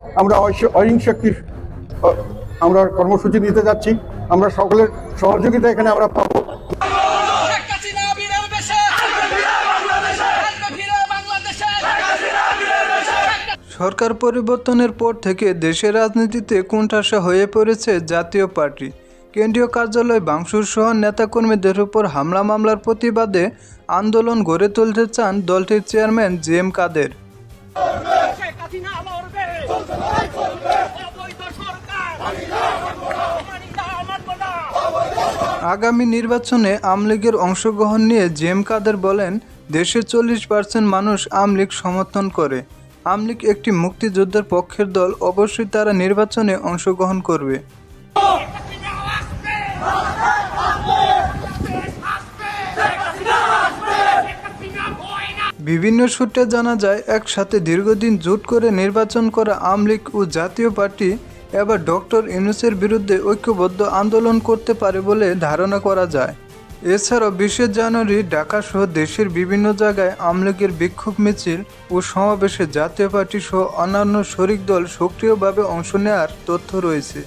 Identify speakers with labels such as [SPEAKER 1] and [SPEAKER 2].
[SPEAKER 1] আমরা অহিংসাত্মক আমরা কর্মসূচি নিতে যাচ্ছি। আমরা সকলের সহযোগিতা এখানে আমরা পাবো।
[SPEAKER 2] সরকার পরিবর্তনের পর থেকে দেশের রাজনীতিতে কোণঠাসা হয়ে পড়েছে জাতীয় পার্টি। কেন্দ্রীয় কার্যালয় ভাঙচুর সহ নেতাকর্মীদের উপর হামলা মামলার প্রতিবাদে আন্দোলন গড়ে তুলতে চান দলটির চেয়ারম্যান জি.এম. কাদের। আগামী নির্বাচনে আওয়ামী লীগের অংশগ্রহণ নিয়ে জি.এম. কাদের বলেন, দেশের 40% মানুষ আওয়ামী লীগ সমর্থন করে। আওয়ামী লীগ একটি মুক্তিযুদ্ধের পক্ষের দল, অবশ্যই তারা নির্বাচনে অংশগ্রহণ করবে। বিভিন্ন সূত্রে জানা যায়, একসাথে দীর্ঘদিন জোট করে নির্বাচন করা আওয়ামী লীগ ও জাতীয় পার্টি এবার ডক্টর ইউনূসের বিরুদ্ধে ঐক্যবদ্ধ আন্দোলন করতে পারে বলে ধারণা করা যায়। এছাড়াও 20 জানুয়ারি ঢাকাসহ দেশের বিভিন্ন জায়গায় আওয়ামী লীগের বিক্ষোভ মিছিল ও সমাবেশে জাতীয় পার্টি সহ অন্যান্য শরিক দল সক্রিয়ভাবে অংশ নেওয়ার তথ্য রয়েছে।